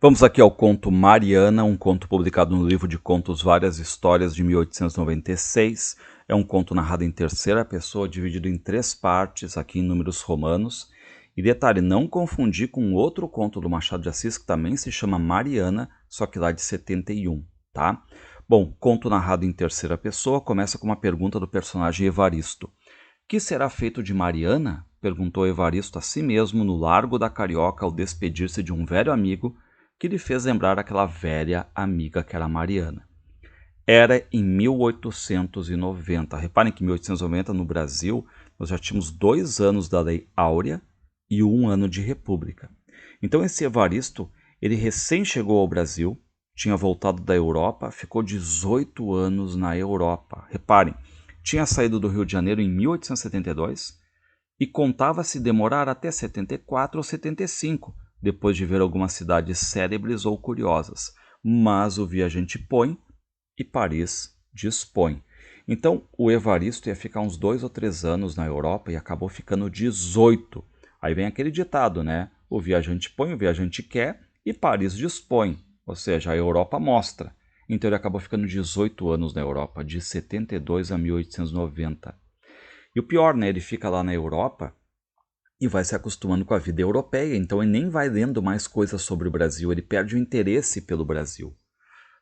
Vamos aqui ao conto Mariana, um conto publicado no livro de contos Várias Histórias de 1896. É um conto narrado em terceira pessoa, dividido em 3 partes, aqui em números romanos. E detalhe, não confundir com outro conto do Machado de Assis, que também se chama Mariana, só que lá de 71, tá? Bom, conto narrado em terceira pessoa começa com uma pergunta do personagem Evaristo. Que será feito de Mariana? Perguntou Evaristo a si mesmo no Largo da Carioca ao despedir-se de um velho amigo que lhe fez lembrar aquela velha amiga que era Mariana. Era em 1890. Reparem que em 1890, no Brasil, nós já tínhamos 2 anos da Lei Áurea e 1 ano de República. Então esse Evaristo, ele recém chegou ao Brasil, tinha voltado da Europa, ficou 18 anos na Europa. Reparem, tinha saído do Rio de Janeiro em 1872 e contava-se demorar até 74 ou 75, depois de ver algumas cidades célebres ou curiosas. Mas o viajante põe e Paris dispõe. Então o Evaristo ia ficar uns 2 ou 3 anos na Europa e acabou ficando 18. Aí vem aquele ditado, né? O viajante põe, o viajante quer e Paris dispõe. Ou seja, a Europa mostra. Então ele acabou ficando 18 anos na Europa, de 72 a 1890. E o pior, né? Ele fica lá na Europa e vai se acostumando com a vida europeia, então ele nem vai lendo mais coisas sobre o Brasil, ele perde o interesse pelo Brasil.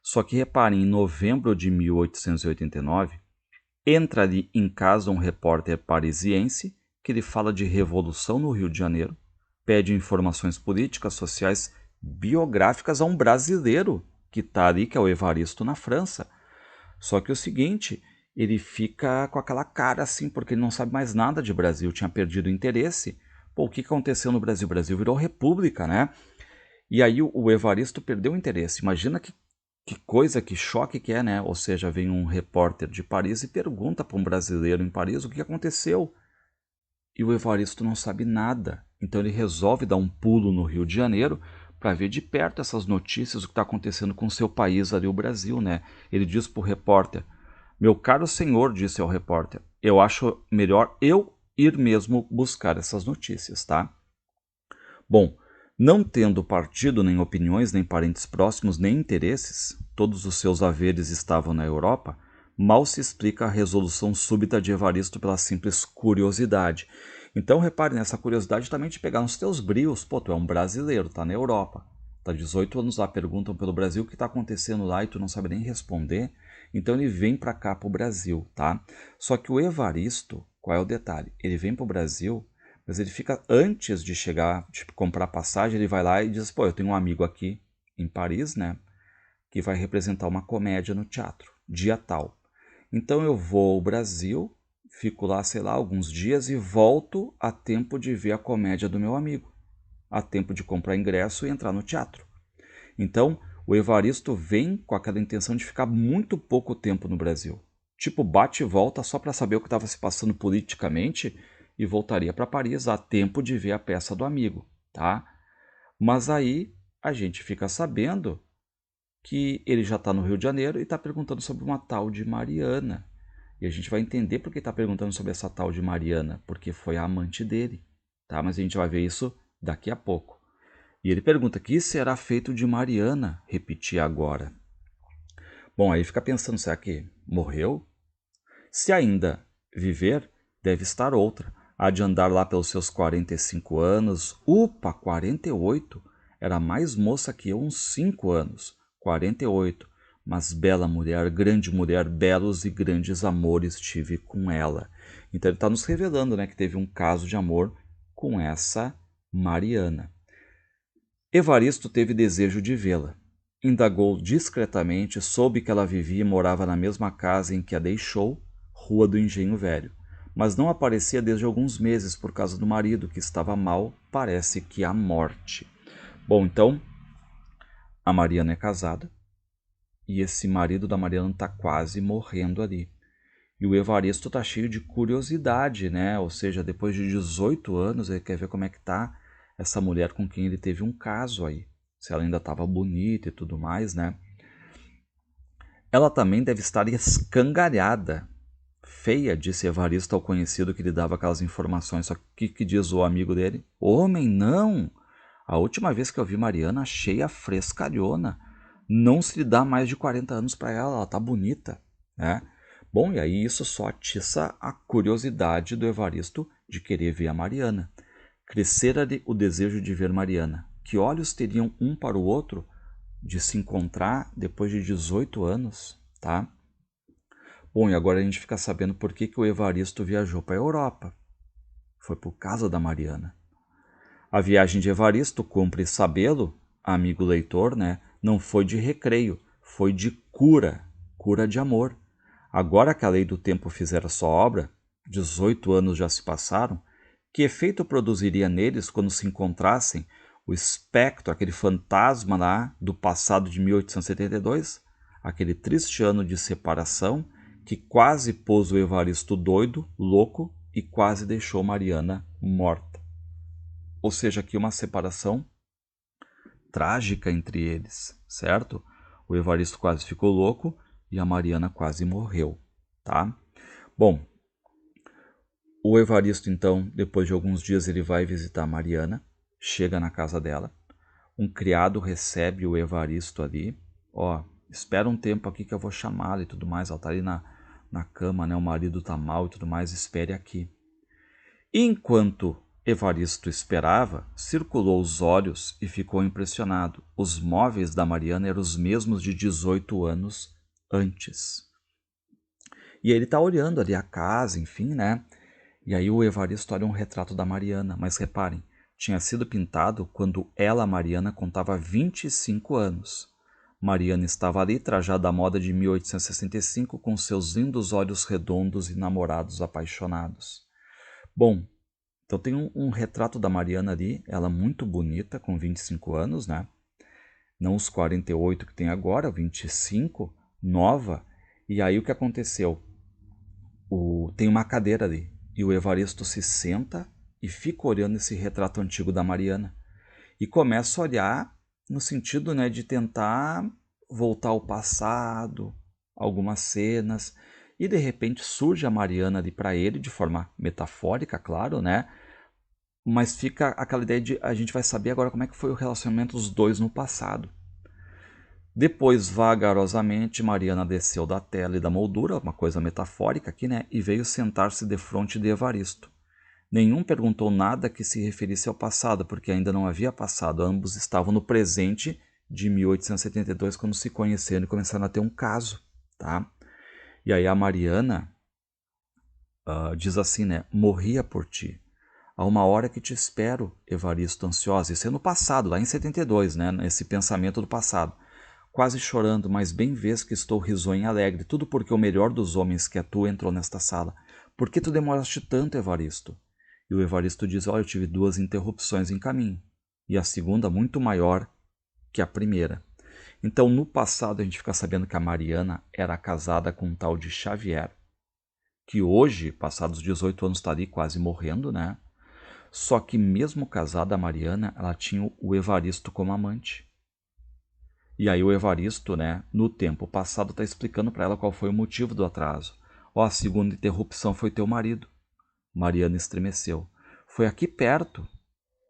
Só que reparem, em novembro de 1889, entra ali em casa um repórter parisiense que lhe fala de revolução no Rio de Janeiro, pede informações políticas, sociais, biográficas a um brasileiro que está ali, que é o Evaristo, na França. Só que o seguinte, ele fica com aquela cara assim, porque ele não sabe mais nada de Brasil, tinha perdido o interesse. Pô, o que aconteceu no Brasil? O Brasil virou república, né? E aí o Evaristo perdeu o interesse. Imagina que coisa, que choque que é, né? Ou seja, vem um repórter de Paris e pergunta para um brasileiro em Paris o que aconteceu. E o Evaristo não sabe nada. Então ele resolve dar um pulo no Rio de Janeiro para ver de perto essas notícias, o que está acontecendo com o seu país ali, o Brasil, né? Ele diz para o repórter: meu caro senhor, disse ao repórter, eu acho melhor eu ir mesmo buscar essas notícias, tá? Bom, não tendo partido, nem opiniões, nem parentes próximos, nem interesses, todos os seus haveres estavam na Europa, mal se explica a resolução súbita de Evaristo pela simples curiosidade. Então, repare nessa curiosidade também de pegar nos teus brios. Pô, tu é um brasileiro, tá na Europa, tá 18 anos lá, perguntam pelo Brasil o que está acontecendo lá e tu não sabe nem responder. Então ele vem para cá, para o Brasil, tá? Só que o Evaristo, qual é o detalhe? Ele vem para o Brasil, mas ele fica, antes de chegar, tipo, comprar passagem, ele vai lá e diz, pô, eu tenho um amigo aqui em Paris, né, que vai representar uma comédia no teatro, dia tal. Então eu vou ao Brasil, fico lá, sei lá, alguns dias e volto a tempo de ver a comédia do meu amigo, a tempo de comprar ingresso e entrar no teatro. Então, o Evaristo vem com aquela intenção de ficar muito pouco tempo no Brasil. Tipo, bate e volta só para saber o que estava se passando politicamente e voltaria para Paris a tempo de ver a peça do amigo, tá? Mas aí a gente fica sabendo que ele já está no Rio de Janeiro e está perguntando sobre uma tal de Mariana. E a gente vai entender por que está perguntando sobre essa tal de Mariana, porque foi a amante dele, tá? Mas a gente vai ver isso daqui a pouco. E ele pergunta: que será feito de Mariana? Repetir agora. Bom, aí fica pensando: será que morreu? Se ainda viver, deve estar outra. Há de andar lá pelos seus 45 anos. Upa, 48! Era mais moça que eu, uns 5 anos. 48. Mas bela mulher, grande mulher, belos e grandes amores tive com ela. Então ele está nos revelando, né, que teve um caso de amor com essa Mariana. Evaristo teve desejo de vê-la. Indagou discretamente, soube que ela vivia e morava na mesma casa em que a deixou, Rua do Engenho Velho, mas não aparecia desde alguns meses por causa do marido, que estava mal, parece que à morte. Bom, então, a Mariana é casada, e esse marido da Mariana está quase morrendo ali. E o Evaristo está cheio de curiosidade, né? Ou seja, depois de 18 anos, ele quer ver como é que tá essa mulher com quem ele teve um caso aí. Se ela ainda estava bonita e tudo mais, né? Ela também deve estar escangalhada. Feia, disse Evaristo ao conhecido que lhe dava aquelas informações. Só que diz o amigo dele? Homem, não! A última vez que eu vi Mariana, achei a frescalhona. Não se lhe dá mais de 40 anos para ela tá bonita, né? Bom, e aí isso só atiça a curiosidade do Evaristo de querer ver a Mariana. Crescera-lhe o desejo de ver Mariana. Que olhos teriam um para o outro de se encontrar depois de 18 anos, tá? Bom, e agora a gente fica sabendo por que o Evaristo viajou para a Europa. Foi por causa da Mariana. A viagem de Evaristo, cumpre sabê-lo, amigo leitor, né? Não foi de recreio, foi de cura, cura de amor. Agora que a lei do tempo fizera sua obra, 18 anos já se passaram, que efeito produziria neles quando se encontrassem o espectro, aquele fantasma lá do passado de 1872, aquele triste ano de separação que quase pôs o Evaristo doido, louco e quase deixou Mariana morta. Ou seja, aqui uma separação trágica entre eles, certo? O Evaristo quase ficou louco e a Mariana quase morreu, tá? Bom, o Evaristo então, depois de alguns dias, ele vai visitar a Mariana, chega na casa dela, um criado recebe o Evaristo ali, ó, espera um tempo aqui que eu vou chamá-la e tudo mais, ela tá ali na cama, né? O marido tá mal e tudo mais, espere aqui. Enquanto Evaristo esperava, circulou os olhos e ficou impressionado. Os móveis da Mariana eram os mesmos de 18 anos antes. E ele está olhando ali a casa, enfim, né? E aí o Evaristo olha um retrato da Mariana, mas reparem, tinha sido pintado quando ela, Mariana, contava 25 anos. Mariana estava ali, trajada à moda de 1865, com seus lindos olhos redondos e namorados apaixonados. Bom, então tem um retrato da Mariana ali, ela muito bonita, com 25 anos, né? Não os 48 que tem agora, 25, nova. E aí o que aconteceu? Tem uma cadeira ali, e o Evaristo se senta e fica olhando esse retrato antigo da Mariana. E começa a olhar no sentido, né, de tentar voltar ao passado, algumas cenas. E de repente surge a Mariana ali para ele, de forma metafórica, claro, né? Mas fica aquela ideia de a gente vai saber agora como é que foi o relacionamento dos dois no passado. Depois, vagarosamente, Mariana desceu da tela e da moldura, uma coisa metafórica aqui, né? E veio sentar-se defronte de Evaristo. Nenhum perguntou nada que se referisse ao passado, porque ainda não havia passado. Ambos estavam no presente de 1872, quando se conheceram e começaram a ter um caso, tá? E aí a Mariana diz assim, né? Morria por ti. Há uma hora que te espero, Evaristo, ansiosa. Isso é no passado, lá em 72, né? Esse pensamento do passado. Quase chorando, mas bem vês que estou risonho e alegre. Tudo porque o melhor dos homens que é tu entrou nesta sala. Por que tu demoraste tanto, Evaristo? E o Evaristo diz, olha, eu tive 2 interrupções em caminho. E a segunda muito maior que a primeira. Então, no passado, a gente fica sabendo que a Mariana era casada com um tal de Xavier, que hoje, passados 18 anos, está ali quase morrendo, né? Só que mesmo casada, a Mariana, ela tinha o Evaristo como amante. E aí o Evaristo, né, no tempo passado, está explicando para ela qual foi o motivo do atraso. Ó, a segunda interrupção foi teu marido. Mariana estremeceu. Foi aqui perto,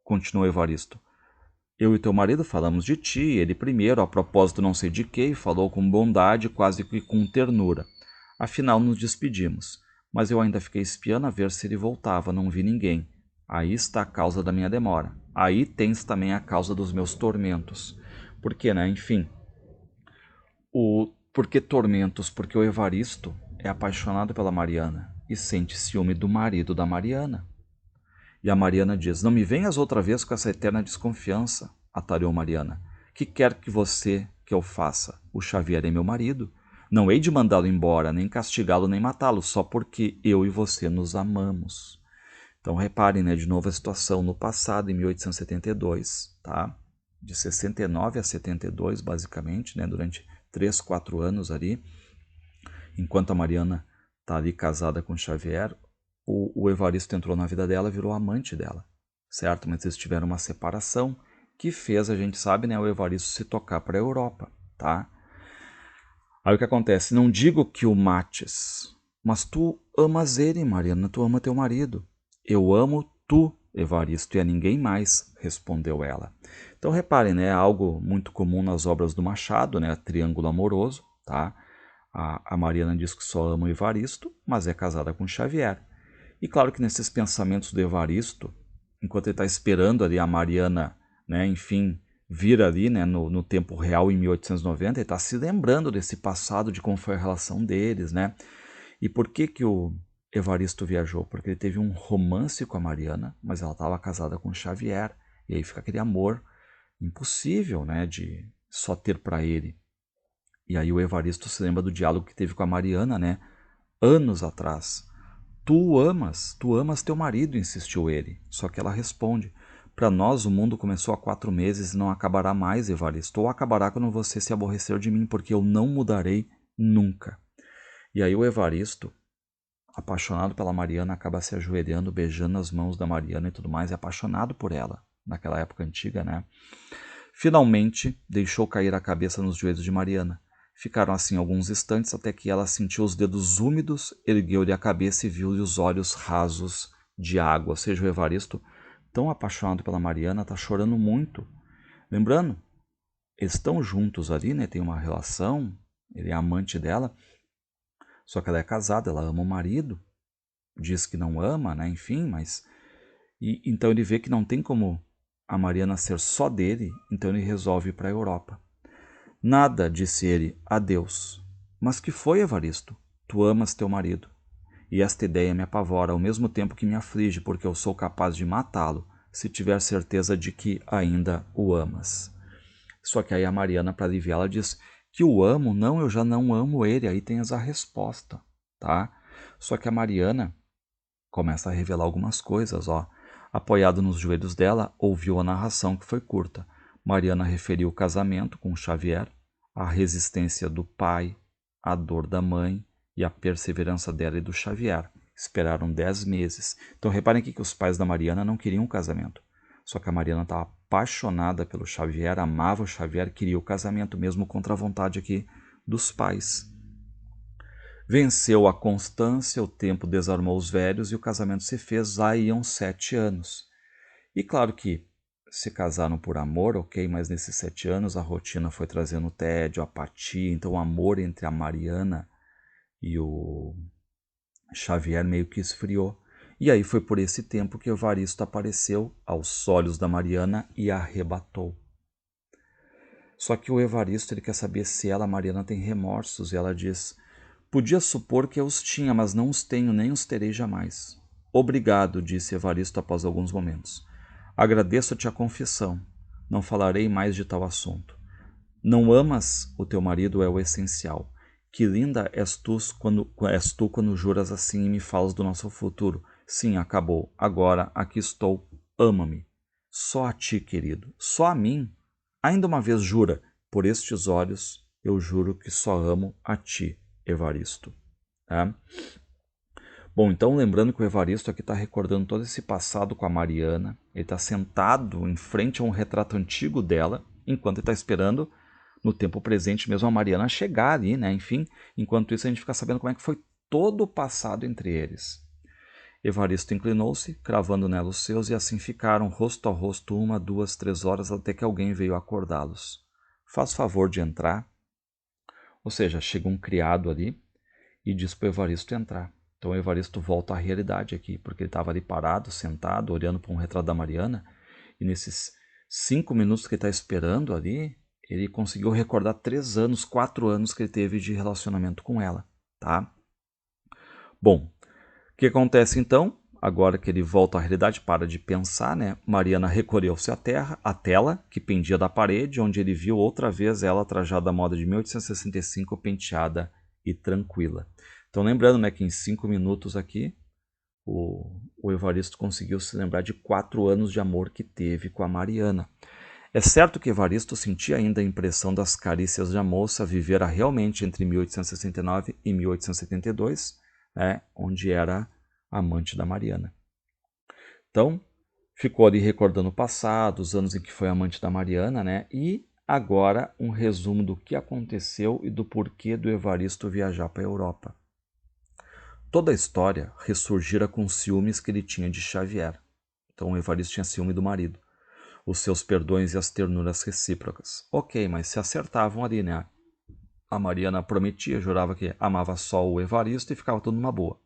continuou Evaristo. Eu e teu marido falamos de ti, ele primeiro, a propósito não sei de que, falou com bondade, quase que com ternura. Afinal, nos despedimos. Mas eu ainda fiquei espiando a ver se ele voltava, não vi ninguém. Aí está a causa da minha demora. Aí tens também a causa dos meus tormentos. Por quê, né? Enfim. Por que tormentos? Porque o Evaristo é apaixonado pela Mariana e sente ciúme do marido da Mariana. E a Mariana diz, não me venhas outra vez com essa eterna desconfiança, atareou Mariana. Que quer que eu faça? O Xavier é meu marido. Não hei de mandá-lo embora, nem castigá-lo, nem matá-lo, só porque eu e você nos amamos. Então reparem, né, de novo a situação no passado, em 1872, tá? De 69 a 72, basicamente, né, durante 3, 4 anos ali, enquanto a Mariana está ali casada com Xavier, o Evaristo entrou na vida dela e virou amante dela, certo? Mas eles tiveram uma separação que fez, a gente sabe, né, o Evaristo se tocar para a Europa, tá? Aí o que acontece? Não digo que o mates, mas tu amas ele, Mariana, tu ama teu marido. Eu amo tu, Evaristo e a ninguém mais, respondeu ela. Então reparem, né, é algo muito comum nas obras do Machado, né, triângulo amoroso, tá? A Mariana diz que só ama o Evaristo, mas é casada com Xavier. E claro que nesses pensamentos do Evaristo, enquanto ele está esperando ali a Mariana, né, enfim, vir ali, né, no tempo real em 1890, ele está se lembrando desse passado, de como foi a relação deles, né? E por que que o Evaristo viajou? Porque ele teve um romance com a Mariana, mas ela estava casada com o Xavier. E aí fica aquele amor impossível, né, de só ter para ele. E aí o Evaristo se lembra do diálogo que teve com a Mariana, né, anos atrás. Tu amas teu marido, insistiu ele. Só que ela responde: para nós o mundo começou há 4 meses e não acabará mais, Evaristo. Ou acabará quando você se aborrecer de mim, porque eu não mudarei nunca. E aí o Evaristo, apaixonado pela Mariana, acaba se ajoelhando, beijando as mãos da Mariana e tudo mais, é apaixonado por ela, naquela época antiga, né? Finalmente, deixou cair a cabeça nos joelhos de Mariana. Ficaram assim alguns instantes até que ela sentiu os dedos úmidos, ergueu-lhe a cabeça e viu-lhe os olhos rasos de água. Ou seja, o Evaristo, tão apaixonado pela Mariana, está chorando muito. Lembrando, eles estão juntos ali, né? Tem uma relação, ele é amante dela, só que ela é casada, ela ama o marido, diz que não ama, né? Enfim, mas... então ele vê que não tem como a Mariana ser só dele, então ele resolve ir para a Europa. Nada, disse ele, adeus. Mas que foi, Evaristo? Tu amas teu marido. E esta ideia me apavora, ao mesmo tempo que me aflige, porque eu sou capaz de matá-lo, se tiver certeza de que ainda o amas. Só que aí a Mariana, para aliviá-la, diz que o amo, não, eu já não amo ele, aí tens a resposta, tá? Só que a Mariana começa a revelar algumas coisas, ó. Apoiado nos joelhos dela, ouviu a narração que foi curta. Mariana referiu o casamento com Xavier, a resistência do pai, a dor da mãe e a perseverança dela e do Xavier. Esperaram 10 meses. Então reparem aqui que os pais da Mariana não queriam um casamento. Só que a Mariana estava apaixonada pelo Xavier, amava o Xavier, queria o casamento mesmo contra a vontade aqui dos pais. Venceu a constância, o tempo desarmou os velhos e o casamento se fez, já iam 7 anos. E claro que se casaram por amor, ok, mas nesses 7 anos a rotina foi trazendo tédio, apatia, então o amor entre a Mariana e o Xavier meio que esfriou. E aí foi por esse tempo que Evaristo apareceu aos olhos da Mariana e a arrebatou. Só que o Evaristo ele quer saber se ela, a Mariana, tem remorsos, e ela diz: podia supor que eu os tinha, mas não os tenho nem os terei jamais. Obrigado, disse Evaristo após alguns momentos. Agradeço-te a confissão. Não falarei mais de tal assunto. Não amas o teu marido é o essencial. Que linda és tu quando juras assim e me falas do nosso futuro. Sim, acabou. Agora aqui estou. Ama-me. Só a ti, querido. Só a mim. Ainda uma vez jura. Por estes olhos eu juro que só amo a ti, Evaristo. Tá? Bom, então lembrando que o Evaristo aqui está recordando todo esse passado com a Mariana. Ele está sentado em frente a um retrato antigo dela, enquanto ele está esperando, no tempo presente mesmo, a Mariana chegar ali, né? Enfim, enquanto isso a gente fica sabendo como é que foi todo o passado entre eles. Evaristo inclinou-se, cravando nela os seus, e assim ficaram, rosto a rosto, 1, 2, 3 horas, até que alguém veio acordá-los. Faz favor de entrar. Ou seja, chega um criado ali e diz para o Evaristo entrar. Então o Evaristo volta à realidade aqui, porque ele estava ali parado, sentado, olhando para um retrato da Mariana, e nesses 5 minutos que ele está esperando ali, ele conseguiu recordar 3 anos, 4 anos que ele teve de relacionamento com ela, tá? Bom, o que acontece então? Agora que ele volta à realidade, para de pensar, né? Mariana recolheu-se à tela que pendia da parede, onde ele viu outra vez ela trajada à moda de 1865, penteada e tranquila. Então lembrando, né, que em 5 minutos aqui, o Evaristo conseguiu se lembrar de 4 anos de amor que teve com a Mariana. É certo que Evaristo sentia ainda a impressão das carícias da moça, vivera realmente entre 1869 e 1872, né, onde era amante da Mariana. Então, ficou ali recordando o passado, os anos em que foi amante da Mariana, né, e agora um resumo do que aconteceu e do porquê do Evaristo viajar para a Europa. Toda a história ressurgira com os ciúmes que ele tinha de Xavier. Então o Evaristo tinha ciúme do marido. Os seus perdões e as ternuras recíprocas. Ok, mas se acertavam ali, né? A Mariana prometia, jurava que amava só o Evaristo e ficava tudo numa boa.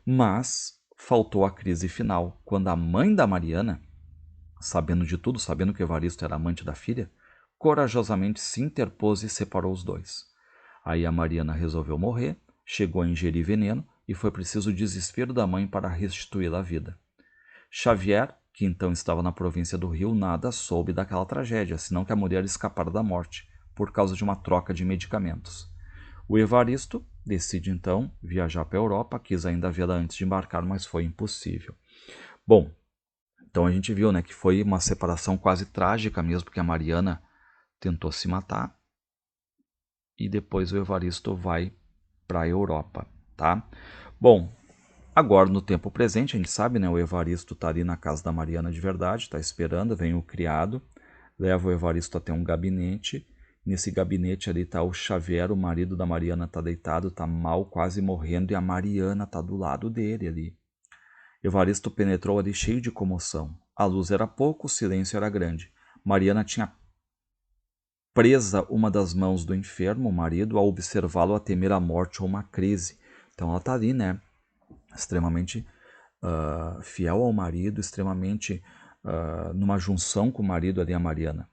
Mas faltou a crise final, quando a mãe da Mariana, sabendo de tudo, sabendo que o Evaristo era amante da filha, corajosamente se interpôs e separou os dois. Aí a Mariana resolveu morrer, chegou a ingerir veneno e foi preciso o desespero da mãe para restituí-la à vida. Xavier, que então estava na província do Rio, nada soube daquela tragédia, senão que a mulher escapara da morte, por causa de uma troca de medicamentos. O Evaristo decide então viajar para a Europa, quis ainda vê-la antes de embarcar, mas foi impossível. Bom, então a gente viu, né, que foi uma separação quase trágica mesmo, porque a Mariana tentou se matar e depois o Evaristo vai para a Europa, tá? Bom, agora no tempo presente, a gente sabe, né, o Evaristo está ali na casa da Mariana de verdade, está esperando, vem o criado, leva o Evaristo até um gabinete. Nesse gabinete ali está o Xavier, o marido da Mariana, está deitado, está mal, quase morrendo, e a Mariana está do lado dele ali. Evaristo penetrou ali cheio de comoção. A luz era pouco, o silêncio era grande. Mariana tinha presa uma das mãos do enfermo, o marido, a observá-lo a temer a morte ou uma crise. Então ela está ali, né, extremamente fiel ao marido, extremamente numa junção com o marido ali, a Mariana.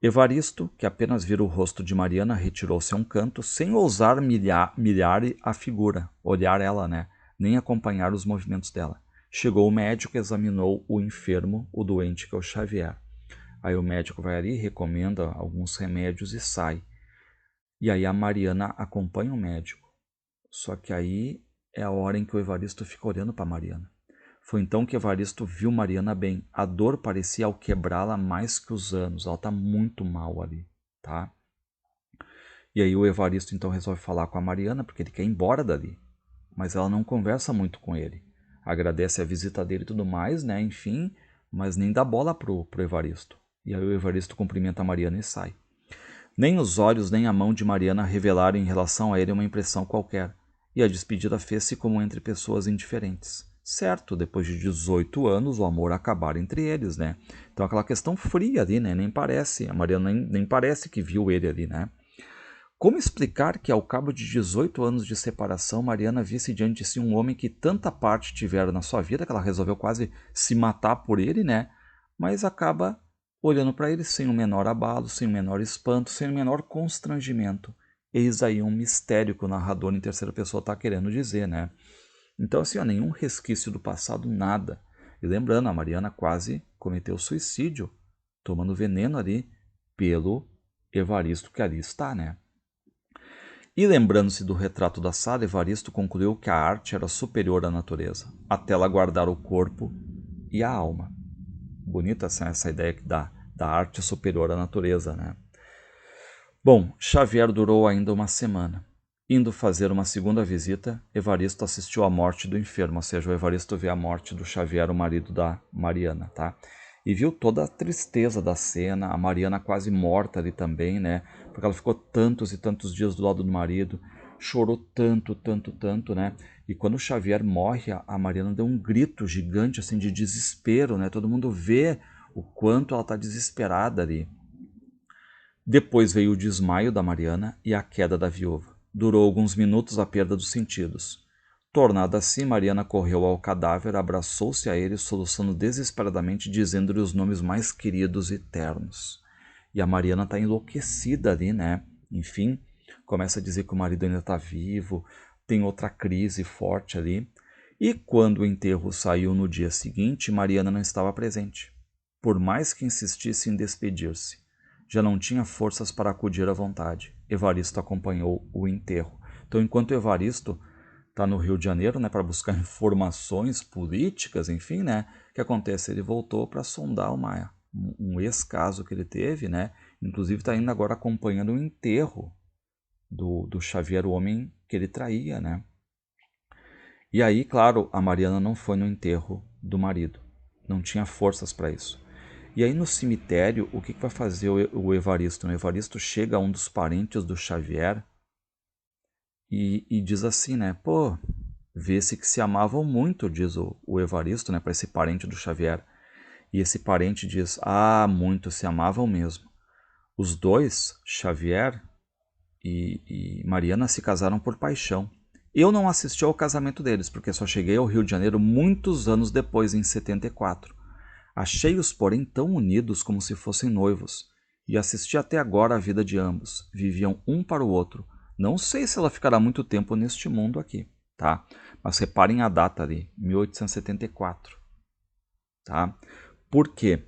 Evaristo, que apenas vira o rosto de Mariana, retirou-se a um canto, sem ousar milhar a figura, olhar ela, né, nem acompanhar os movimentos dela. Chegou o médico, examinou o enfermo, o doente, que é o Xavier. Aí o médico vai ali, recomenda alguns remédios e sai. E aí a Mariana acompanha o médico. Só que aí é a hora em que o Evaristo fica olhando para Mariana. Foi então que Evaristo viu Mariana bem. A dor parecia ao quebrá-la mais que os anos. Ela está muito mal ali, tá? E aí o Evaristo então resolve falar com a Mariana, porque ele quer ir embora dali. Mas ela não conversa muito com ele. Agradece a visita dele e tudo mais, né? Enfim, mas nem dá bola pro Evaristo. E aí o Evaristo cumprimenta a Mariana e sai. Nem os olhos nem a mão de Mariana revelaram em relação a ele uma impressão qualquer, e a despedida fez-se como entre pessoas indiferentes. Certo, depois de 18 anos, o amor acabar entre eles, né? Então aquela questão fria ali, né? Nem parece, a Mariana nem parece que viu ele ali, né? Como explicar que, ao cabo de 18 anos de separação, Mariana visse diante de si um homem que tanta parte tivera na sua vida, que ela resolveu quase se matar por ele, né? Mas acaba olhando para ele sem o menor abalo, sem o menor espanto, sem o menor constrangimento. Eis aí um mistério que o narrador em terceira pessoa está querendo dizer, né? Então, assim, ó, nenhum resquício do passado, nada. E lembrando, a Mariana quase cometeu suicídio, tomando veneno ali pelo Evaristo que ali está, né? E lembrando-se do retrato da sala, Evaristo concluiu que a arte era superior à natureza, até ela guardar o corpo e a alma. Bonita essa ideia da arte superior à natureza, né? Bom, Xavier durou ainda uma semana. Indo fazer uma segunda visita, Evaristo assistiu à morte do enfermo, ou seja, o Evaristo vê a morte do Xavier, o marido da Mariana, tá? E viu toda a tristeza da cena, a Mariana quase morta ali também, né? Porque ela ficou tantos e tantos dias do lado do marido, chorou tanto, tanto, tanto, né? E quando o Xavier morre, a Mariana deu um grito gigante, assim, de desespero, né? Todo mundo vê o quanto ela está desesperada ali. Depois veio o desmaio da Mariana e a queda da viúva. Durou alguns minutos a perda dos sentidos. Tornada assim, Mariana correu ao cadáver, abraçou-se a ele, soluçando desesperadamente, dizendo-lhe os nomes mais queridos e ternos. E a Mariana está enlouquecida ali, né? Enfim, começa a dizer que o marido ainda está vivo, tem outra crise forte ali. E quando o enterro saiu no dia seguinte, Mariana não estava presente, por mais que insistisse em despedir-se. Já não tinha forças para acudir à vontade. Evaristo acompanhou o enterro. Então, enquanto Evaristo está no Rio de Janeiro, né, para buscar informações políticas, enfim, né, o que acontece? Ele voltou para sondar um ex-caso que ele teve, né, inclusive está indo agora acompanhando o enterro do Xavier, o homem que ele traía, né. E aí, claro, a Mariana não foi no enterro do marido, não tinha forças para isso. E aí no cemitério, o que vai fazer o Evaristo? O Evaristo chega a um dos parentes do Xavier e diz assim, né? Pô, vê-se que se amavam muito, diz o Evaristo, né, para esse parente do Xavier. E esse parente diz, muito se amavam mesmo. Os dois, Xavier e Mariana, se casaram por paixão. Eu não assisti ao casamento deles, porque só cheguei ao Rio de Janeiro muitos anos depois, em 74. Achei-os, porém, tão unidos como se fossem noivos, e assisti até agora a vida de ambos. Viviam um para o outro. Não sei se ela ficará muito tempo neste mundo aqui, tá? Mas reparem a data ali, 1874, tá? Por quê?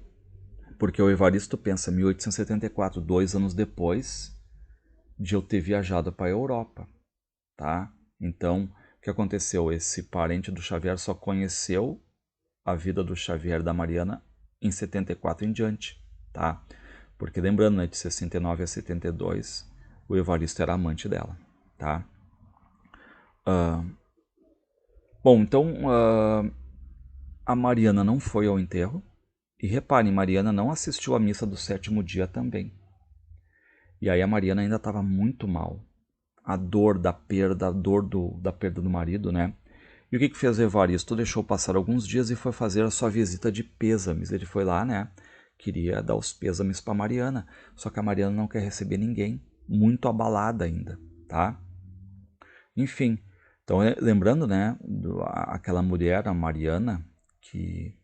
Porque o Evaristo pensa 1874, 2 anos depois de eu ter viajado para a Europa, tá? Então, o que aconteceu? Esse parente do Xavier só conheceu a vida do Xavier e da Mariana em 74 em diante, tá? Porque lembrando, né, de 69 a 72, o Evaristo era amante dela, tá? Bom, então a Mariana não foi ao enterro. E reparem, Mariana não assistiu à missa do 7º dia também. E aí a Mariana ainda estava muito mal. A dor da perda, da perda do marido, né? E o que fez o Evaristo? Deixou passar alguns dias e foi fazer a sua visita de pêsames. Ele foi lá, né? Queria dar os pêsames para Mariana. Só que a Mariana não quer receber ninguém. Muito abalada ainda, tá? Enfim, então lembrando, né? Aquela mulher, a Mariana, que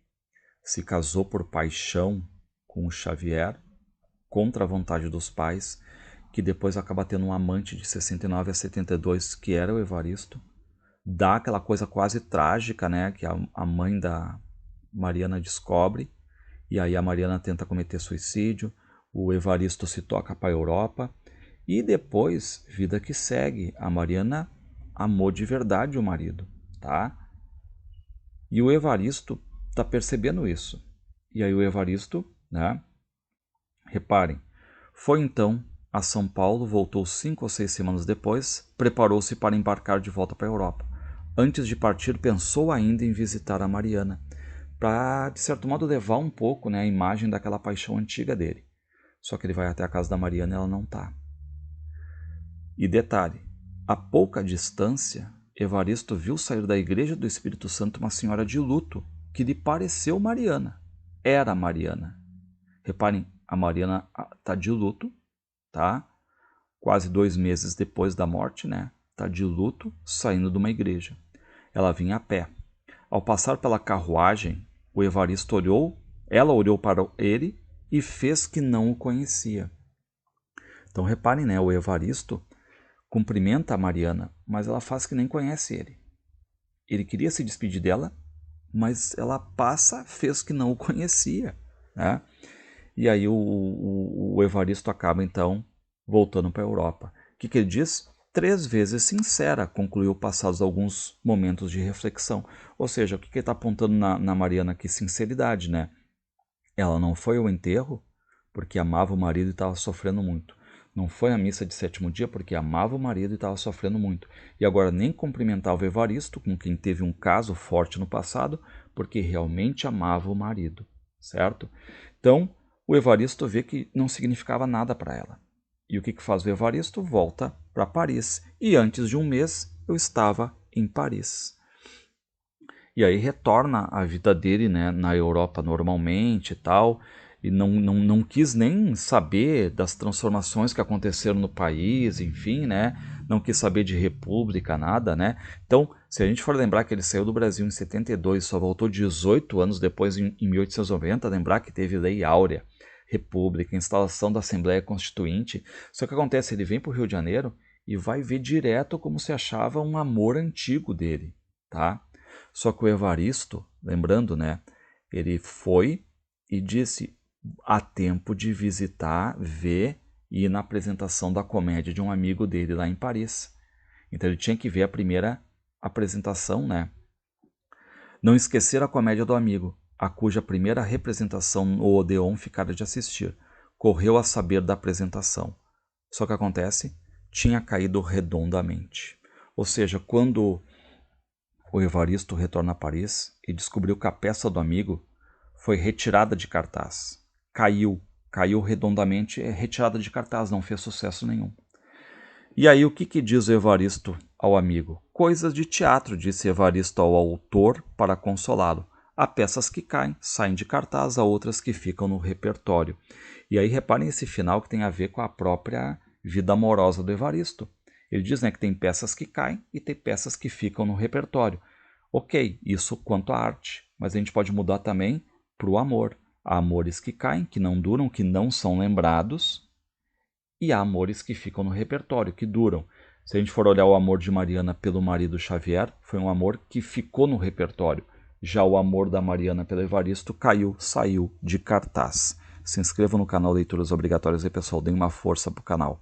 se casou por paixão com o Xavier, contra a vontade dos pais, que depois acaba tendo um amante de 69 a 72, que era o Evaristo. Dá aquela coisa quase trágica, né, que a mãe da Mariana descobre, e aí a Mariana tenta cometer suicídio, o Evaristo se toca para a Europa, e depois, vida que segue, a Mariana amou de verdade o marido, tá? E o Evaristo tá percebendo isso. E aí o Evaristo, né, reparem, foi então a São Paulo, voltou 5 ou 6 semanas depois, preparou-se para embarcar de volta para a Europa. Antes de partir, pensou ainda em visitar a Mariana, para, de certo modo, levar um pouco, né, a imagem daquela paixão antiga dele. Só que ele vai até a casa da Mariana e ela não está. E detalhe, a pouca distância, Evaristo viu sair da igreja do Espírito Santo uma senhora de luto, que lhe pareceu Mariana. Era Mariana. Reparem, a Mariana está de luto, tá? Quase 2 meses depois da morte, né? Está de luto, saindo de uma igreja. Ela vinha a pé. Ao passar pela carruagem, o Evaristo ela olhou para ele e fez que não o conhecia. Então reparem, né? O Evaristo cumprimenta a Mariana, mas ela faz que nem conhece ele. Ele queria se despedir dela, mas ela fez que não o conhecia, né? E aí o Evaristo acaba, então, voltando para a Europa. O que ele diz? 3 vezes sincera, concluiu passados alguns momentos de reflexão. Ou seja, o que ele está apontando na Mariana aqui? Sinceridade, né? Ela não foi ao enterro porque amava o marido e estava sofrendo muito. Não foi à missa de 7º dia porque amava o marido e estava sofrendo muito. E agora nem cumprimentava o Evaristo, com quem teve um caso forte no passado, porque realmente amava o marido, certo? Então, o Evaristo vê que não significava nada para ela. E o que faz o Evaristo? Volta para Paris. E antes de um mês, eu estava em Paris. E aí retorna a vida dele, né, na Europa normalmente e tal, e não quis nem saber das transformações que aconteceram no país, enfim, né, não quis saber de república, nada, né. Então, se a gente for lembrar que ele saiu do Brasil em 72, só voltou 18 anos depois, em 1890, lembrar que teve Lei Áurea, república, instalação da Assembleia Constituinte. Só que acontece, ele vem para o Rio de Janeiro e vai ver direto como se achava um amor antigo dele, tá? Só que o Evaristo, lembrando, né, ele foi e disse: há tempo de visitar, ver e ir na apresentação da comédia de um amigo dele lá em Paris. Então ele tinha que ver a primeira apresentação, né? Não esquecer a comédia do amigo, a cuja primeira representação no Odeon ficara de assistir. Correu a saber da apresentação. Só que acontece, tinha caído redondamente. Ou seja, quando o Evaristo retorna a Paris e descobriu que a peça do amigo foi retirada de cartaz. Caiu redondamente, retirada de cartaz, não fez sucesso nenhum. E aí o que diz o Evaristo ao amigo? Coisas de teatro, disse Evaristo ao autor para consolá-lo. Há peças que caem, saem de cartaz, há outras que ficam no repertório. E aí reparem esse final que tem a ver com a própria vida amorosa do Evaristo. Ele diz, né, que tem peças que caem e tem peças que ficam no repertório. Ok, isso quanto à arte, mas a gente pode mudar também para o amor. Há amores que caem, que não duram, que não são lembrados, e há amores que ficam no repertório, que duram. Se a gente for olhar o amor de Mariana pelo marido Xavier, foi um amor que ficou no repertório. Já o amor da Mariana pelo Evaristo caiu, saiu de cartaz. Se inscrevam no canal Leituras Obrigatórias e, pessoal, deem uma força pro canal.